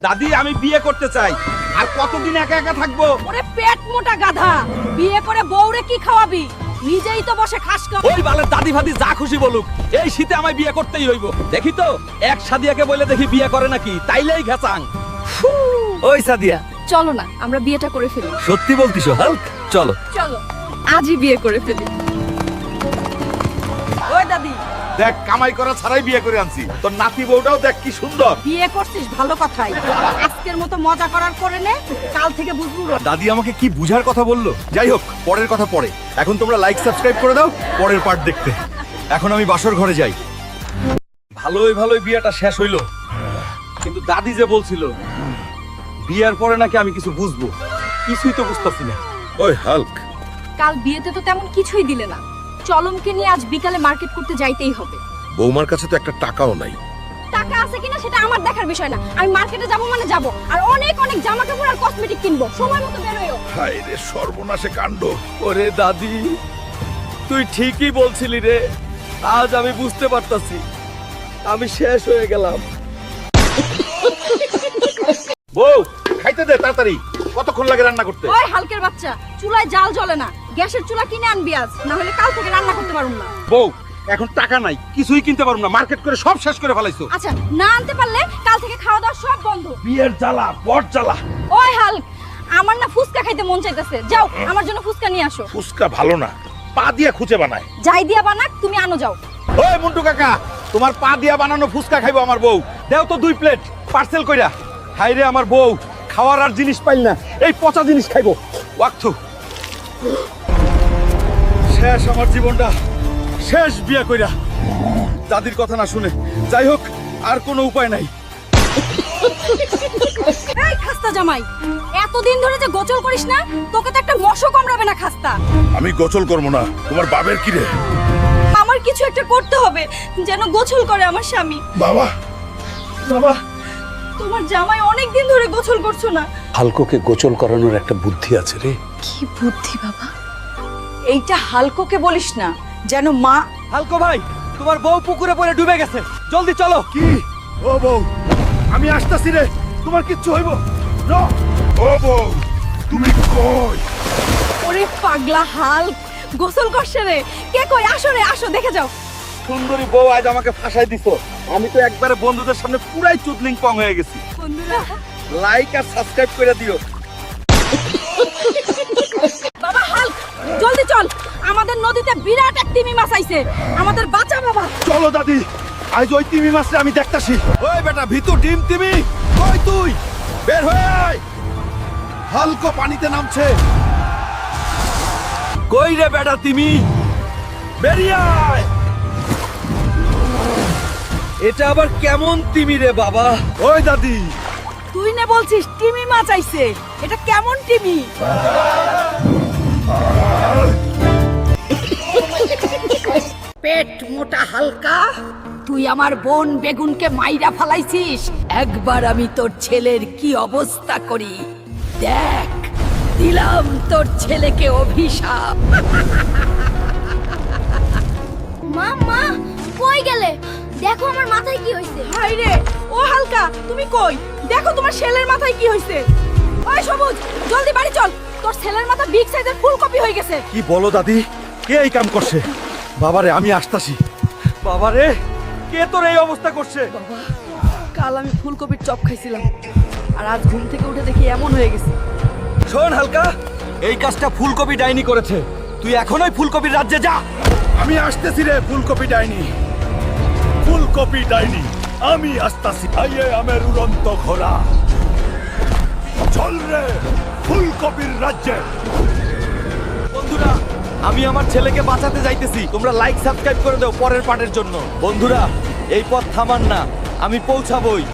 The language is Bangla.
দাদি আমি বিয়ে করতে চাই। আর কতদিন একা একা থাকবো? ওরে পেট মোটা গাধা, বিয়ে করে বউরে কি খাওয়াবি? নিজেই তো বসে খাস কর। ওই বালের দাদি ফাদি যা খুশি বলুক, এই শীতে আমায় বিয়ে করতেই হইব। দেখি তো এক সাদিয়াকে বলে দেখি বিয়ে করে নাকি, তাইলেই ঘেচাং। ওই সাদিয়া, চলো না আমরা বিয়েটা করে ফেলি। সত্যি বলতিছো হাল্ক? চলো চলো আজই বিয়ে করে ফেলি। ওই দাদি, দেখ কামাই করা ছাড়াই বিয়ে করে আনছি। তোর নাতি বউটাও দেখ কি সুন্দর। বিয়ে করছিস ভালো কথাই, আজকের মতো মজা করার করে নে, কাল থেকে বুঝবো। দাদি আমাকে কি বুঝার কথা বললো। যাই হোক, পরের কথা পরে। এখন তোমরা লাইক সাবস্ক্রাইব করে দাও পরের পার্ট দেখতে। এখন আমি বাসর ঘরে যাই। ভালোই ভালোই বিয়েটা শেষ হইলো, কিন্তু দাদি যে বলছিল বিয়ের পরে নাকি আমি কিছু বুঝবো, কিছুই তো বুঝতেছি না। ওই হাল্ক, কাল বিয়েতে তো তেমন কিছুই দিলে না। চলমকে নিয়ে আজ বিকালে মার্কেট করতে যাইতেই হবে। বৌমার কাছে তো একটা টাকাও নাই। টাকা আছে কিনা সেটা আমার দেখার বিষয় না, আমি মার্কেটে যাব মানে যাব, আর অনেক অনেক জামা কাপড় আর কসমেটিক কিনবো। সময় মতো বের হইও। হায় রে সর্বনাশে কাণ্ড। ওরে দাদি, তুই ঠিকই বলছিলি রে। আজ আমি বুঝতে পারতাছি আমি শেষ হয়ে গেলাম। বউ খাইতে দে তাড়াতাড়ি। কতক্ষণ লাগে রান্না করতে? ওই হালকের বাচ্চা, চুলায় জাল জ্বলে না, গ্যাসের চুলা কিনে আনবি আজ, না হলে কাল থেকে রান্না করতে পারুম না। বউ এখন টাকা নাই, কিছুই কিনতে পারবো না, মার্কেট করে সব শেষ করে ফেলাইছো। আচ্ছা না আনতে পারলে কাল থেকে খাওয়া দাওয়া সব বন্ধ। বিয়ের জ্বালা বট জ্বালা। ওই হালক, আমার না ফুচকা খাইতে মন চাইতেছে, যাও আমার জন্য ফুচকা নিয়ে আসো। ফুসকা ভালো না, পা দিয়ে খুঁজে বানায়। যাই দিয়া বানাক, তুমি আনো যাও। ওই মন্টু কাকা, তোমার পা দিয়া বানানো ফুসকা খাইবো আমার বউ। দেও তো 2 প্লেট পার্সেল কইরা। হাই রে আমার বউ, খাওয়ার আর জিনিস পাইল না, এই পচা জিনিস খাইবো। ওয়াক্তু শেষ আমার জীবনটা, শেষ বিয়ে কইরা দাদির কথা না শুনে। যাই হোক, আর কোনো উপায় নাই। এই খাস্তা জামাই, এতদিন ধরে যে গোসল করিস না, তোকে তো একটা মশক কামড়াবে না খাস্তা? আমি গোসল করবো না, তোমার বাবের কি রে? আমার কিছু একটা করতে হবে যেন গোসল করে আমার স্বামী। বাবা, বাবা, তোমার জামাই অনেক দিন ধরে গোসল করছো না। হালকোকে গোসল করানোর একটা বুদ্ধি আছে রে। কি বুদ্ধি বাবা? এইটা হালকোকে বলিস না, যেন মা। হালকো ভাই, তোমার বউ পুকুরে পড়ে ডুবে গেছে, জলদি চলো। কি? ও বউ, আমি আসতাছি রে, তোমার কিচ্ছু হইব না। ও বউ, তুমি কই? ওরে পাগলা হালক, গোসল করছে রে। কে কই? আসো রে, আসো দেখে যাও। সুন্দরী বউ আজ আমাকে ফাঁসাই দিছো। আমি তো একবারে বন্ধুদের সামনে পুরাই চুদলিং পং হয়ে গেছি। বন্ধুরা, লাইক আর সাবস্ক্রাইব করে দিও। বাবা হালক, জলদি চল, আমাদের নদীতে বিরাট এক তিমি মাছ আইছে, আমাদের বাঁচা বাবা। চলো দাদি, আজ ওই তিমি মাছটা আমি দেখতাছি। ওই বেটা ভিতু ডিম তিমি, কই তুই? বের হয়ে আয়। হালকো পানিতে নামছে। কই রে বেটা তুমি? বেরিয়ে আয়। এটা আবার কেমন তিমি রে বাবা? ওই দাদি, তুই না বলছিস তিমি মাছ আইছে, এটা কেমন তিমি? পেট মোটা হালকা, তুই আমার বোন বেগুনকে মাইরা ফালাইছিস। একবার আমি তোর ছেলের কি অবস্থা করি দেখ। দিলাম তোর ছেলেকে অভিশাপ। মা মা কই গেলে? দেখো আমার মাথায় কি হইছে। হাই রে, ও হালকা তুমি কই? দেখো তোমার ছেলের মাথায় কি হইছে। ওই সবুজ, জলদি বাড়ি চল, তোর ছেলের মাথা বিগ সাইজের ফুলকপি হয়ে গেছে। কি বলো দাদি? কে এই কাম করছে? বাবারে আমি আসতাছি। বাবা রে, কে তোর এই অবস্থা করছে? কাল আমি ফুলকপির চপ খাইছিলাম, আর আজ ঘুম থেকে উঠে দেখি এমন হয়ে গেছে। শোন হালকা, এই কাজটা ফুলকপি ডাইনি করেছে। তুই এখনই ফুলকপির রাজ্যে যা। আমি আসতেছি রে ফুলকপি ডাইনি। ফুলকপি ডাইনি, আমি আসতাছি। আইয়ে আমের উড়ন্ত ঘোড়া, চল রে ফুলকপির রাজ্যে। বন্ধুরা, আমি আমার ছেলেকে বাঁচাতে যাইতেছি। তোমরা লাইক সাবস্ক্রাইব করে দাও পরের পার্টের জন্য। বন্ধুরা, এই পথ থামান না, আমি পৌঁছাবই।